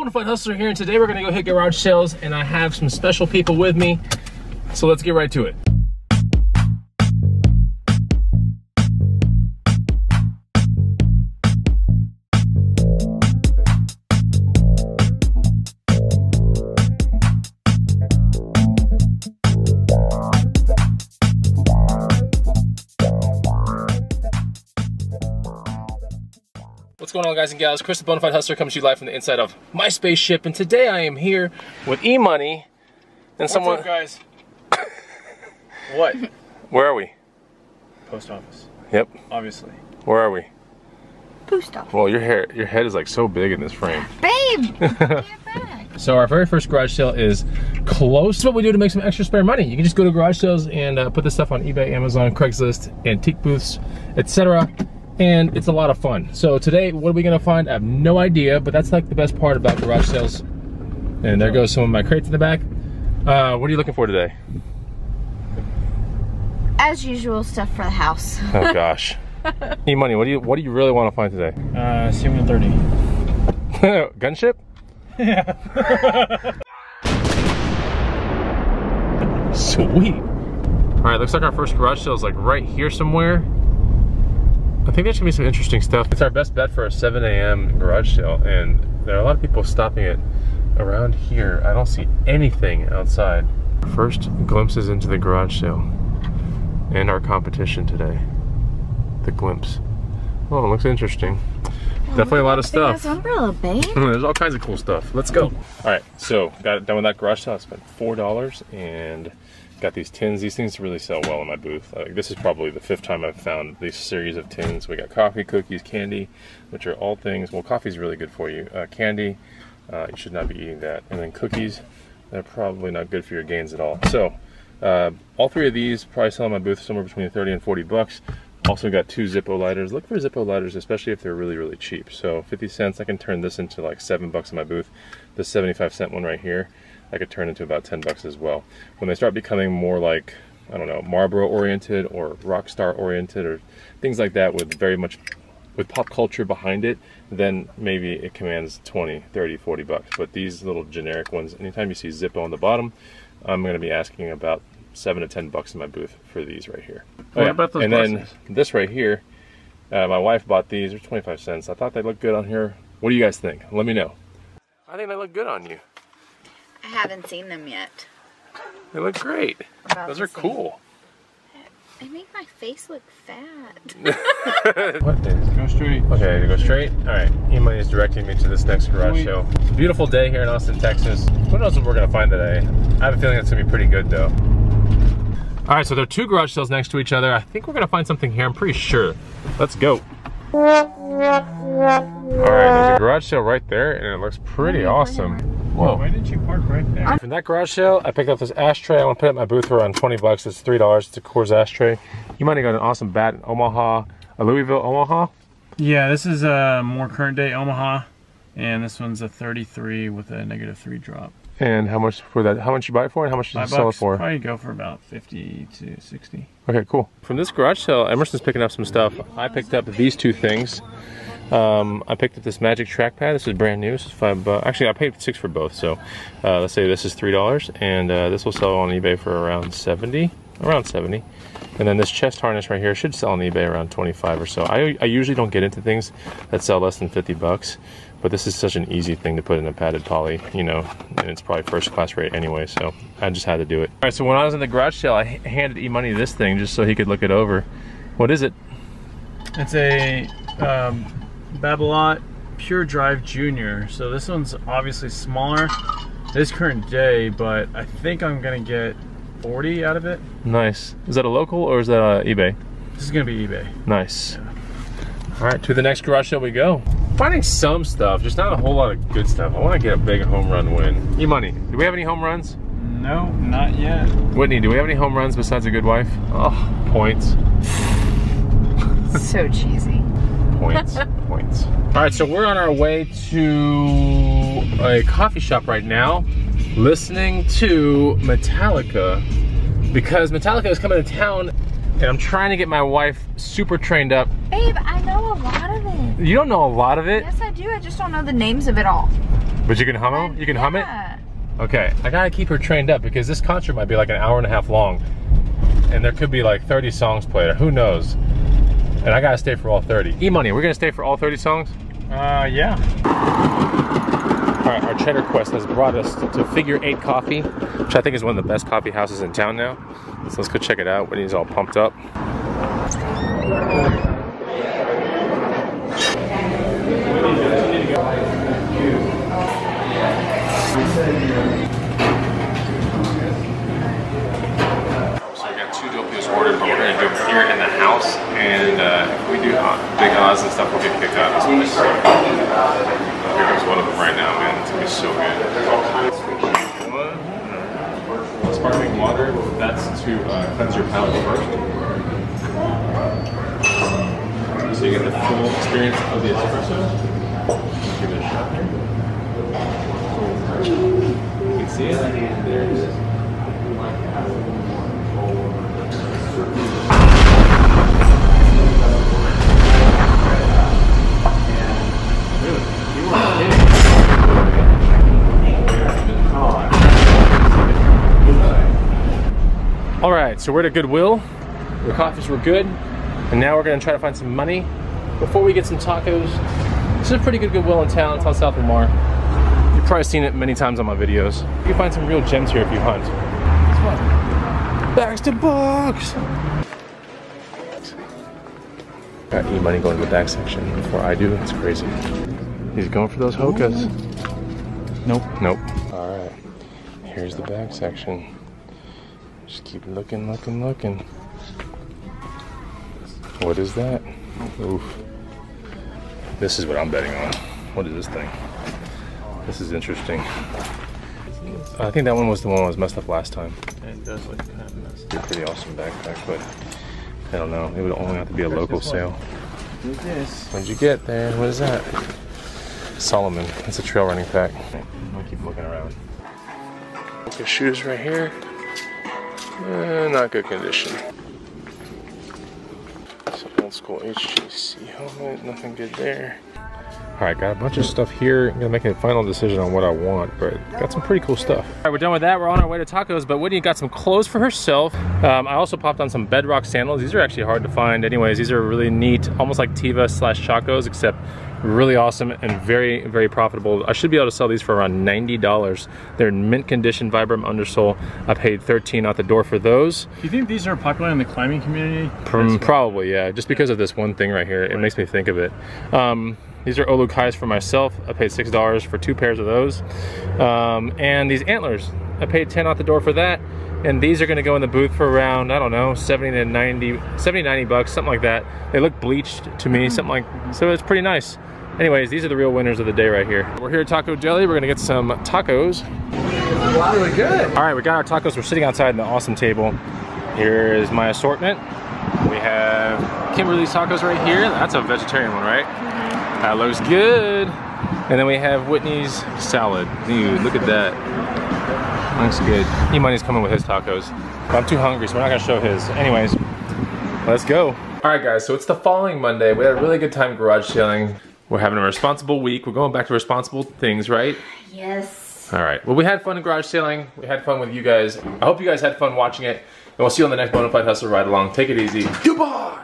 Bonafide Hustler here, and today we're gonna go hit garage sales, and I have some special people with me. So let's get right to it. What's going on, guys and gals? Chris the Bonafide Hustler comes to you live from the inside of my spaceship, and today I am here with E-Money and someone. What's up, guys? What? Where are we? Post office. Yep. Obviously. Where are we? Post office. Well, your head is like so big in this frame. Babe! Get back. So our very first garage sale is close to what we do to make some extra spare money. You can just go to garage sales and put this stuff on eBay, Amazon, Craigslist, antique booths, etc. And it's a lot of fun. So today, what are we gonna find? I have no idea, but that's like the best part about garage sales. And there goes some of my crates in the back. What are you looking for today? As usual, stuff for the house. Oh gosh. E-Money, what do you really want to find today? C-130. Gunship? Yeah. Sweet. All right, looks like our first garage sale is like right here somewhere. I think there's gonna be some interesting stuff. It's our best bet for a 7 a.m. garage sale, and there are a lot of people stopping it around here. I don't see anything outside. First glimpses into the garage sale and our competition today. The glimpse. Oh, it looks interesting. Definitely a lot of stuff. There's umbrella, babe. There's all kinds of cool stuff. Let's go. All right, so got it done with that garage sale. I spent $4 and got these tins. These things really sell well in my booth. This is probably the 5th time I've found this series of tins. We got coffee, cookies, candy, which are all things. Well, coffee's really good for you. Candy, you should not be eating that. And then cookies, they're probably not good for your gains at all. So all 3 of these probably sell in my booth somewhere between 30 and 40 bucks. Also got 2 Zippo lighters. Look for Zippo lighters, especially if they're really, really cheap. So 50 cents, I can turn this into like 7 bucks in my booth. This 75-cent one right here, I could turn into about 10 bucks as well. When they start becoming more like, I don't know, Marlboro oriented or Rockstar oriented or things like that with very much, with pop culture behind it, then maybe it commands 20, 30, 40 bucks. But these little generic ones, anytime you see Zippo on the bottom, I'm gonna be asking about 7 to 10 bucks in my booth for these right here. What about those and prices? Then this right here, my wife bought these. They're 25 cents. I thought they looked good on here. What do you guys think? Let me know. I think they look good on you. I haven't seen them yet. They look great. Those are cool. They make my face look fat. What is? Go straight. Okay, to go straight? Alright, E-Money is directing me to this next garage sale. It's a beautiful day here in Austin, Texas. Who knows what we're going to find today? I have a feeling it's going to be pretty good though. Alright, so there are 2 garage sales next to each other. I think we're going to find something here, I'm pretty sure. Let's go. Alright, there's a garage sale right there, and it looks pretty awesome. Whoa. Why did you park right there? From that garage sale, I picked up this ashtray. I want to put it in my booth for around 20 bucks. It's $3. It's a Coors ashtray. You might have got an awesome bat in Omaha, a Louisville, Omaha. Yeah, this is a more current day Omaha, and this one's a 33 with a -3 drop. And how much for that? How much you buy it for, and how much did you sell it for? Probably go for about 50 to 60. Okay, cool. From this garage sale, Emerson's picking up some stuff. I picked up these 2 things. I picked up this Magic Trackpad. This is brand new. This is $5. Actually, I paid $6 for both. So let's say this is $3, and this will sell on eBay for around 70. Around 70. And then this chest harness right here should sell on eBay around 25 or so. I usually don't get into things that sell less than 50 bucks, but this is such an easy thing to put in a padded poly, you know, and it's probably 1st class rate anyway, so I just had to do it. All right, so when I was in the garage sale, I handed E-Money this thing just so he could look it over. What is it? It's a Babolat Pure Drive Junior. So this one's obviously smaller. This current day, but I think I'm gonna get 40 out of it. Nice. Is that a local or is that eBay? This is gonna be eBay. Nice. Yeah. All right, to the next garage sale we go. Finding some stuff, just not a whole lot of good stuff. I want to get a big home run win. E-Money, do we have any home runs? No, not yet. Whitney, do we have any home runs besides a good wife? Oh, points. So cheesy. Points, points. All right, so we're on our way to a coffee shop right now, listening to Metallica, because Metallica is coming to town, and I'm trying to get my wife super trained up. Babe, I know a lot of it. You don't know a lot of it? Yes, I do. I just don't know the names of it all. But you can hum it? You can hum it? Okay, I gotta keep her trained up because this concert might be like an hour-and-a-half long. And there could be like 30 songs played, or who knows. And I gotta stay for all 30. E-Money, we're gonna stay for all 30 songs? Yeah. All right, our Cheddar Quest has brought us to Figure 8 Coffee, which I think is one of the best coffee houses in town now. So let's go check it out. Whitney's all pumped up. Ordered, but we're going to do them here in the house, and if we do big odds and stuff, we'll get kicked out of this place. Here comes one of them right now, man. It's going to be so good. Sparkling water, that's to cleanse your palate first. So you get the full experience of the espresso. Give it a shot here. You can see it. There it is. All right, so we're at Goodwill. The coffees were good, and now we're gonna try to find some money before we get some tacos. This is a pretty good Goodwill in town. It's on South Lamar. You've probably seen it many times on my videos. You can find some real gems here if you hunt. It's fun. Bags to bucks. Got E-Money going to the bag section before I do. It's crazy. He's going for those hokas. Nope. Nope. All right, here's the bag section. Just keep looking, looking, looking. What is that? Oof. This is what I'm betting on. What is this thing? This is interesting. I think that one was the one that was messed up last time. It does look kind of messed It's a pretty awesome backpack, but I don't know. It would only have to be a local sale. What's this? What'd you get there? What is that? Solomon. It's a trail running pack. I'm gonna keep looking around. Look, shoes right here. Not good condition. Some old school HGC helmet, nothing good there. Alright, got a bunch of stuff here. I'm gonna make a final decision on what I want, but got some pretty cool stuff. Alright, we're done with that. We're on our way to tacos, but Whitney got some clothes for herself. I also popped on some Bedrock sandals. These are actually hard to find anyways. These are really neat, almost like Tiva / Chacos, except really awesome and very, very profitable. I should be able to sell these for around $90. They're in mint condition Vibram undersole. I paid $13 out the door for those. Do you think these are popular in the climbing community? Probably, yeah. Just because of this one thing right here, it makes me think of it. These are Olu Kais for myself. I paid $6 for 2 pairs of those. And these antlers, I paid 10 out the door for that. And these are gonna go in the booth for around, I don't know, 70, 90 bucks, something like that. They look bleached to me, something like, so it's pretty nice. Anyways, these are the real winners of the day right here. We're here at Taco Deli. We're gonna get some tacos. Really good. All right, we got our tacos. We're sitting outside in the awesome table. Here is my assortment. We have Kimberly's tacos right here. That's a vegetarian one, right? That looks good. And then we have Whitney's salad. Dude, look at that. Looks good. E-Money's coming with his tacos. But I'm too hungry, so we're not gonna show his. Anyways, let's go. All right, guys, so it's the following Monday. We had a really good time garage sailing. We're having a responsible week. We're going back to responsible things, right? Yes. All right, well, we had fun in garage sailing. We had fun with you guys. I hope you guys had fun watching it. And we'll see you on the next Bonafide Hustle ride along. Take it easy. Goodbye!